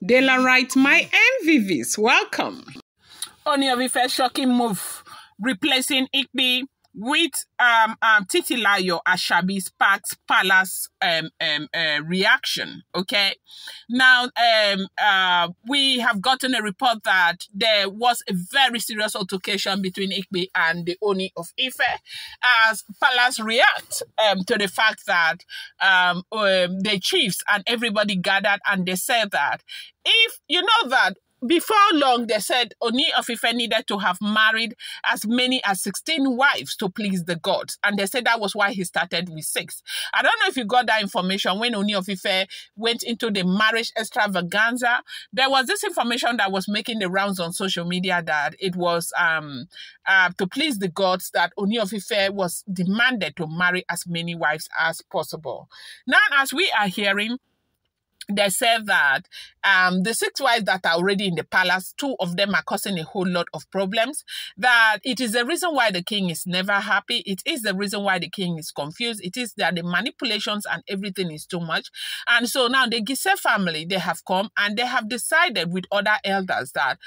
Dela writes, my MVVs, welcome. Ooni of Ife shocking move, replacing Ikpe with Titilayo Ashabi sparks palace reaction. Okay, now we have gotten a report that there was a very serious altercation between Ikpe and the Ooni of Ife as palace react to the fact that the chiefs and everybody gathered and they said that if you know that before long, they said Ooni of Ife needed to have married as many as 16 wives to please the gods. And they said that was why he started with 6. I don't know if you got that information when Ooni of Ife went into the marriage extravaganza. There was this information that was making the rounds on social media that it was to please the gods that Ooni of Ife was demanded to marry as many wives as possible. Now, as we are hearing, they said that the 6 wives that are already in the palace, 2 of them are causing a whole lot of problems, that it is the reason why the king is never happy. It is the reason why the king is confused. It is that the manipulations and everything is too much. And so now the Gise family, they have come and they have decided with other elders that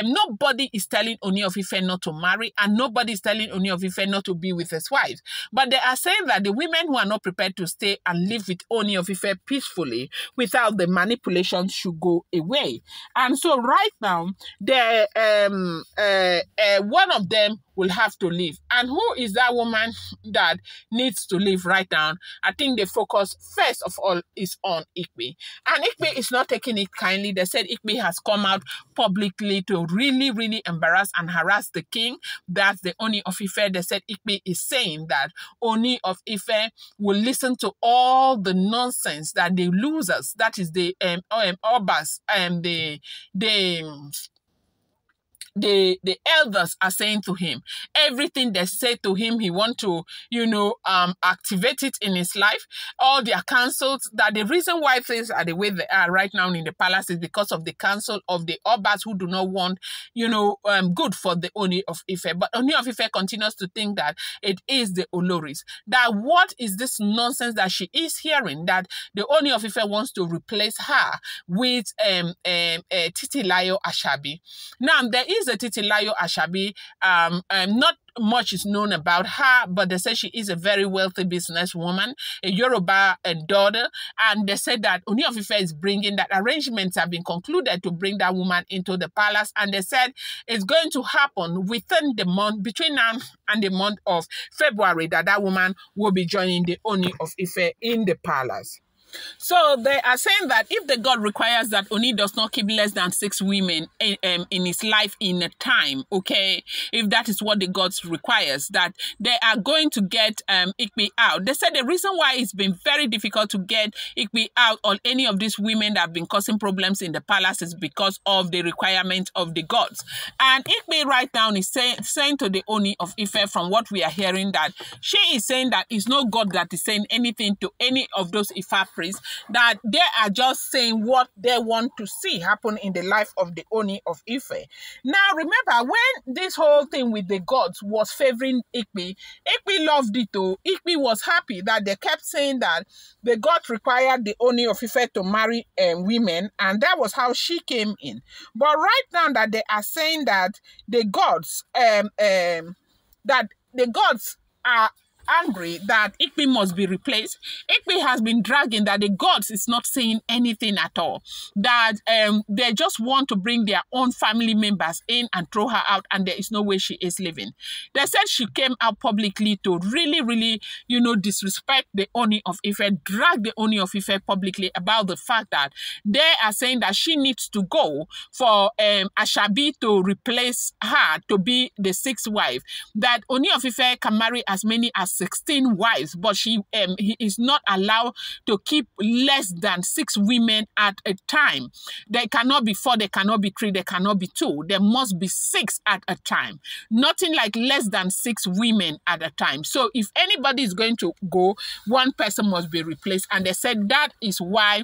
nobody is telling Ooni of Ife not to marry and nobody is telling Ooni of Ife not to be with his wives. But they are saying that the women who are not prepared to stay and live with Ooni of Ife peacefully without the manipulation should go away. And so right now, one of them will have to leave. And who is that woman that needs to leave right now? I think the focus, first of all, is on Ikpe. And Ikpe is not taking it kindly. They said Ikpe has come out publicly to really, really embarrass and harass the king. That's the Ooni of Ife. They said Ikpe is saying that Ooni of Ife will listen to all the nonsense that the losers, that is the Obas, the elders are saying to him. Everything they say to him, he want to, activate it in his life. All their councils, that the reason why things are the way they are right now in the palace is because of the council of the Obas who do not want, good for the Ooni of Ife. But Ooni of Ife continues to think that it is the Oloris. That what is this nonsense that she is hearing, that the Ooni of Ife wants to replace her with Titilayo Ashabi. Now, there is a Titilayo Ashabi, not much is known about her, but they say she is a very wealthy businesswoman, a Yoruba daughter, and they said that Ooni of Ife is bringing that arrangements have been concluded to bring that woman into the palace, and they said it's going to happen within the month, between now and the month of February, that woman will be joining the Ooni of Ife in the palace. So they are saying that if the God requires that Ooni does not keep less than 6 women in his life in a time, okay, if that is what the God requires, that they are going to get Ikpe out. They said the reason why it's been very difficult to get Ikpe out on any of these women that have been causing problems in the palace is because of the requirement of the gods. And Ikpe right now is saying to the Ooni of Ife, from what we are hearing, that she is saying that it's no God that is saying anything to any of those Ifa priests, that they are just saying what they want to see happen in the life of the Ooni of Ife. Now, remember, when this whole thing with the gods was favoring Ikpe, Ikpe loved it too. Ikpe was happy that they kept saying that the gods required the Ooni of Ife to marry women, and that was how she came in. But right now that they are saying that the gods, are angry that Ikpe must be replaced. Ikpe has been dragging that the gods is not saying anything at all. That they just want to bring their own family members in and throw her out, and there is no way she is living. They said she came out publicly to really, really, disrespect the Ooni of Ife, drag the Ooni of Ife publicly about the fact that they are saying that she needs to go for Ashabi to replace her to be the 6th wife. That Ooni of Ife can marry as many as 16 wives, but he is not allowed to keep less than 6 women at a time. They cannot be 4, they cannot be 3, they cannot be 2. There must be 6 at a time. Nothing like less than 6 women at a time. So if anybody is going to go, one person must be replaced. And they said that is why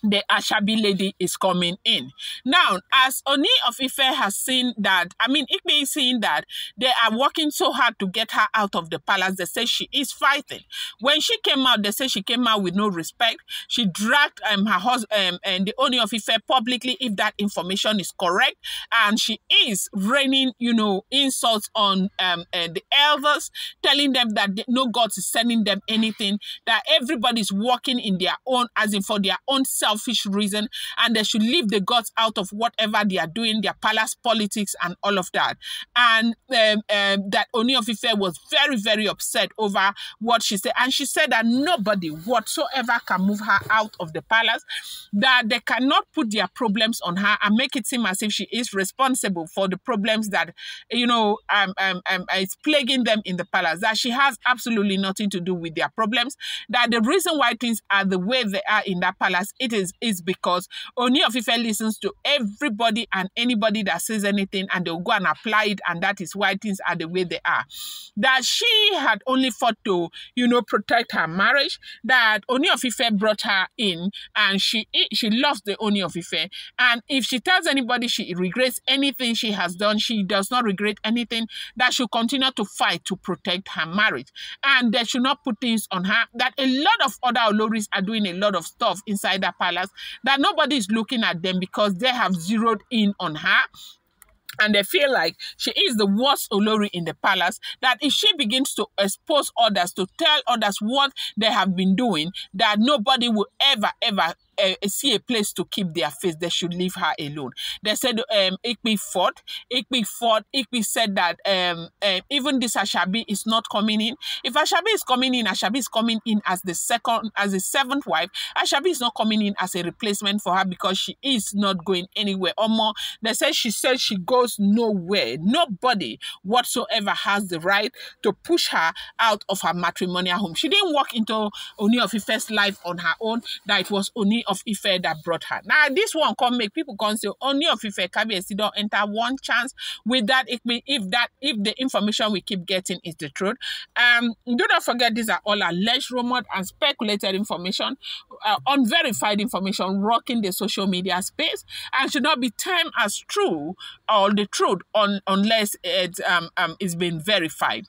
the Ashabi lady is coming in. Now, as Oni of Ife has seen that, Ikpe is seeing that they are working so hard to get her out of the palace. They say she is fighting. When she came out, they say she came out with no respect. She dragged her husband and the Oni of Ife publicly, if that information is correct. And she is raining, insults on the elders, telling them that no God is sending them anything, that everybody's working in their own, as in for their own selfish reason, and they should leave the gods out of whatever they are doing, their palace politics and all of that. And that Oni of Ife was very, very upset over what she said. And she said that nobody whatsoever can move her out of the palace, that they cannot put their problems on her and make it seem as if she is responsible for the problems that, is plaguing them in the palace, that she has absolutely nothing to do with their problems, that the reason why things are the way they are in that palace, is because Oni of Ife listens to everybody and anybody that says anything, and they'll go and apply it, and that is why things are the way they are. That she had only fought to, protect her marriage, that Oni of Ife brought her in, and she loves the Oni of Ife. And if she tells anybody she regrets anything she has done, she does not regret anything, that she'll continue to fight to protect her marriage. And they should not put things on her, that a lot of other Oloris are doing a lot of stuff inside that palace, that nobody is looking at them because they have zeroed in on her. And they feel like she is the worst Olori in the palace, that if she begins to expose others, to tell others what they have been doing, that nobody will ever see a place to keep their face. They should leave her alone. They said Ikpe fought. Ikpe said that even this Ashabi is not coming in. If Ashabi is coming in, Ashabi is coming in as the seventh wife. Ashabi is not coming in as a replacement for her because she is not going anywhere. Or more, they said she goes nowhere. Nobody whatsoever has the right to push her out of her matrimonial home. She didn't walk into Oni of Ife's life on her own, that it was Oni of Ife that brought her. Now, this one come make people come say, Oni of Ife, Kabiyesi don't enter one chance with that. If the information we keep getting is the truth. Do not forget, these are all alleged, rumored, and speculated information, unverified information rocking the social media space, and should not be termed as true or the truth unless it is been verified.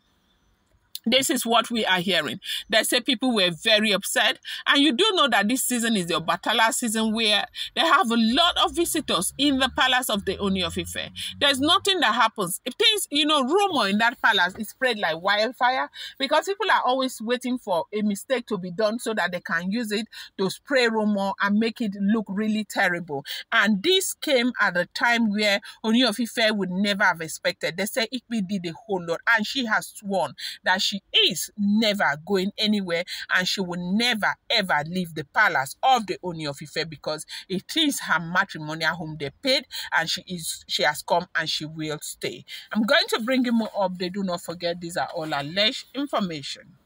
This is what we are hearing. They say people were very upset. And you do know that this season is the Obatala season, where they have a lot of visitors in the palace of the Oni of Ife. There's nothing that happens. If things, rumor in that palace is spread like wildfire, because people are always waiting for a mistake to be done so that they can use it to spray rumor and make it look really terrible. And this came at a time where Oni of Ife would never have expected. They say Ikpe did a whole lot, and she has sworn that she is never going anywhere, and she will never ever leave the palace of the Oni of Ife, because it is her matrimonial home they paid, and she has come and she will stay. I'm going to bring you more updates. Do not forget, these are all alleged information.